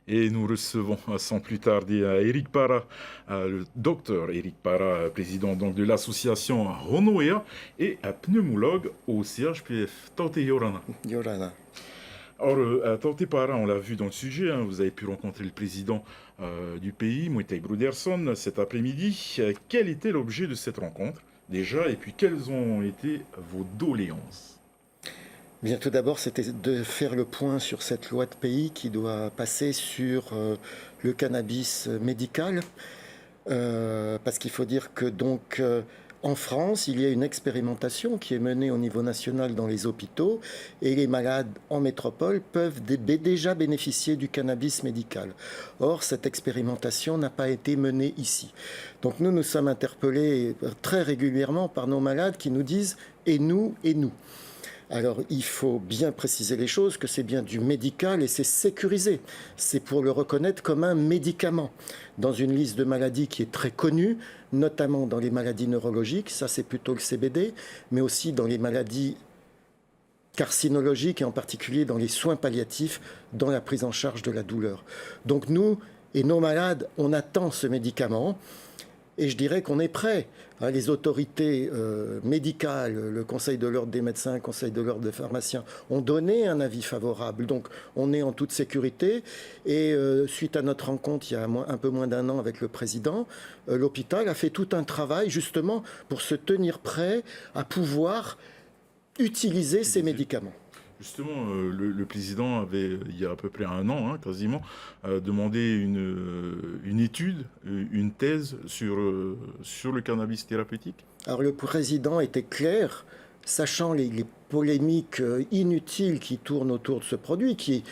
Et nous recevons sans plus tarder Eric Para, le docteur Eric Para, président donc, de l'association Honoea et pneumologue au CHPF. Tante Yorana. Yorana. Alors, Tante Para, on l'a vu dans le sujet, hein, vous avez pu rencontrer le président du pays, Moitai Bruderson, cet après-midi. Quel était l'objet de cette rencontre déjà et puis quelles ont été vos doléances? Bien, tout d'abord, c'était de faire le point sur cette loi de pays qui doit passer sur le cannabis médical. Parce qu'il faut dire que en France, il y a une expérimentation qui est menée au niveau national dans les hôpitaux et les malades en métropole peuvent déjà bénéficier du cannabis médical. Or, cette expérimentation n'a pas été menée ici. Donc nous sommes interpellés très régulièrement par nos malades qui nous disent « et nous, et nous ». Alors, il faut bien préciser les choses, que c'est bien du médical et c'est sécurisé. C'est pour le reconnaître comme un médicament dans une liste de maladies qui est très connue, notamment dans les maladies neurologiques, ça c'est plutôt le CBD, mais aussi dans les maladies carcinologiques et en particulier dans les soins palliatifs, dans la prise en charge de la douleur. Donc nous et nos malades, on attend ce médicament. Et je dirais qu'on est prêt. Les autorités médicales, le Conseil de l'ordre des médecins, le Conseil de l'ordre des pharmaciens ont donné un avis favorable. Donc on est en toute sécurité. Et suite à notre rencontre il y a un peu moins d'un an avec le président, l'hôpital a fait tout un travail justement pour se tenir prêt à pouvoir utiliser ces médicaments. Justement, le président avait, il y a à peu près un an, hein, quasiment, demandé une étude, une thèse sur le cannabis thérapeutique. Alors le président était clair, sachant les polémiques inutiles qui tournent autour de ce produit, qui,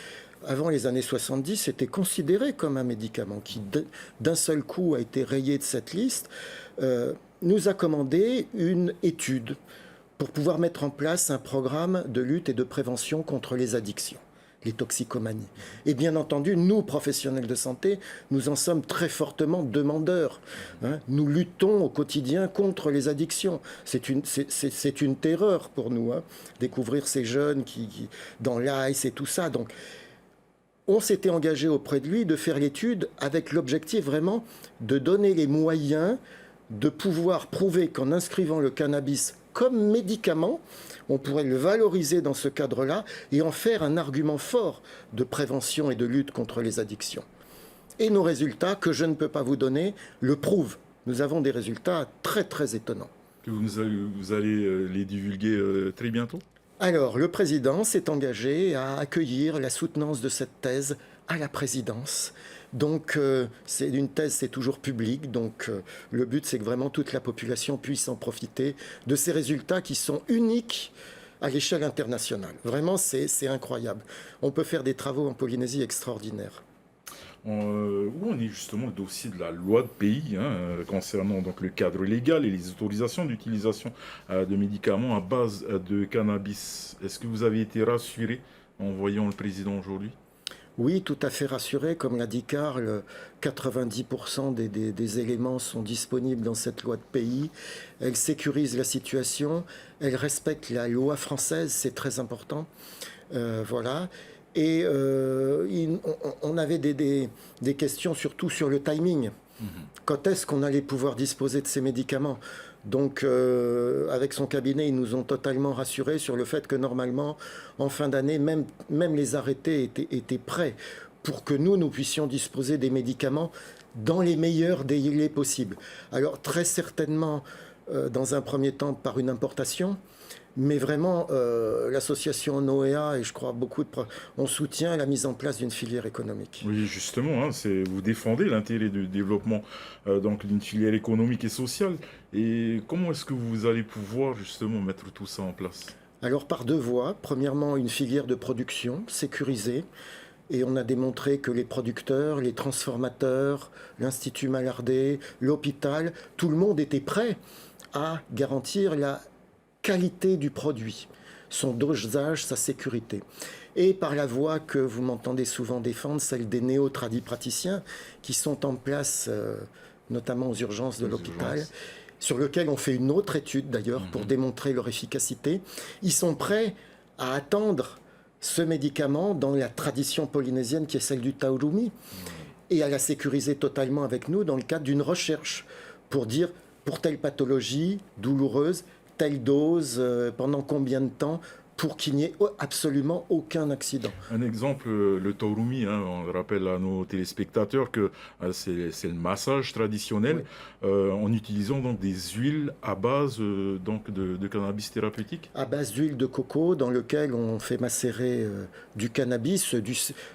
avant les années 70, était considéré comme un médicament, qui d'un seul coup a été rayé de cette liste, nous a commandé une étude pour pouvoir mettre en place un programme de lutte et de prévention contre les addictions, les toxicomanies. Et bien entendu, nous, professionnels de santé, nous en sommes très fortement demandeurs. Hein. Nous luttons au quotidien contre les addictions. C'est une terreur pour nous, hein, découvrir ces jeunes qui dans l'ice et tout ça. Donc, on s'était engagé auprès de lui de faire l'étude avec l'objectif vraiment de donner les moyens de pouvoir prouver qu'en inscrivant le cannabis comme médicament, on pourrait le valoriser dans ce cadre-là et en faire un argument fort de prévention et de lutte contre les addictions. Et nos résultats, que je ne peux pas vous donner, le prouvent. Nous avons des résultats très très étonnants. Que vous allez les divulguer très bientôt? Alors, le président s'est engagé à accueillir la soutenance de cette thèse à la présidence. Donc, c'est une thèse, c'est toujours public. Donc, le but, c'est que vraiment toute la population puisse en profiter de ces résultats qui sont uniques à l'échelle internationale. Vraiment, c'est incroyable. On peut faire des travaux en Polynésie extraordinaires. Où en est justement le dossier de la loi de pays hein, concernant donc le cadre légal et les autorisations d'utilisation de médicaments à base de cannabis? Est-ce que vous avez été rassuré en voyant le président aujourd'hui? Oui, tout à fait rassuré. Comme l'a dit Karl, 90% des éléments sont disponibles dans cette loi de pays. Elle sécurise la situation, elle respecte la loi française, c'est très important. Voilà. Et on avait des questions surtout sur le timing. Quand est-ce qu'on allait pouvoir disposer de ces médicaments? Donc, avec son cabinet, ils nous ont totalement rassurés sur le fait que normalement, en fin d'année, même les arrêtés étaient prêts pour que nous puissions disposer des médicaments dans les meilleurs délais possibles. Alors, très certainement, dans un premier temps, par une importation, mais vraiment, l'association Noea et je crois on soutient la mise en place d'une filière économique. Oui, justement, hein, vous défendez l'intérêt du développement donc d'une filière économique et sociale. Et comment est-ce que vous allez pouvoir justement mettre tout ça en place? Alors par deux voies. Premièrement, une filière de production sécurisée. Et on a démontré que les producteurs, les transformateurs, l'Institut Malardé, l'hôpital, tout le monde était prêt à garantir la qualité du produit, son dosage, sa sécurité. Et par la voie que vous m'entendez souvent défendre, celle des néo-tradipraticiens qui sont en place, notamment aux urgences de l'hôpital, sur lequel on fait une autre étude d'ailleurs pour démontrer leur efficacité. Ils sont prêts à attendre ce médicament dans la tradition polynésienne qui est celle du taurumi et à la sécuriser totalement avec nous dans le cadre d'une recherche pour dire pour telle pathologie douloureuse, telle dose, pendant combien de temps, pour qu'il n'y ait absolument aucun accident. Un exemple, le taurumi, hein, on rappelle à nos téléspectateurs que c'est le massage traditionnel en utilisant donc des huiles à base donc de cannabis thérapeutique. À base d'huile de coco dans lequel on fait macérer du cannabis.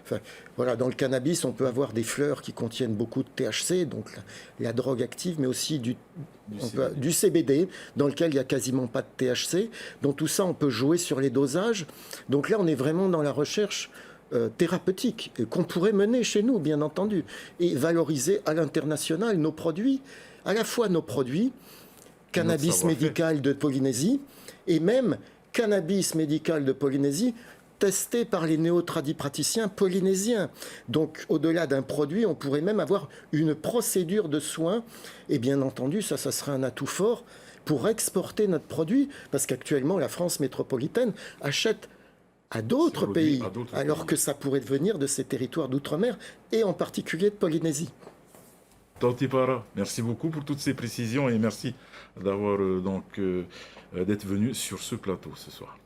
Enfin, voilà, dans le cannabis, on peut avoir des fleurs qui contiennent beaucoup de THC, donc la drogue active, mais aussi du CBD, dans lequel il n'y a quasiment pas de THC. Donc tout ça, on peut jouer sur les dosages. Donc là, on est vraiment dans la recherche thérapeutique qu'on pourrait mener chez nous, bien entendu, et valoriser à l'international nos produits, à la fois nos produits, cannabis médical de Polynésie, et même cannabis médical de Polynésie, testé par les néo-tradipraticiens polynésiens. Donc, au-delà d'un produit, on pourrait même avoir une procédure de soins. Et bien entendu, ça serait un atout fort pour exporter notre produit, parce qu'actuellement, la France métropolitaine achète à d'autres pays, alors que ça pourrait venir de ces territoires d'outre-mer, et en particulier de Polynésie. Tautipara, merci beaucoup pour toutes ces précisions et merci d'avoir d'être venu sur ce plateau ce soir.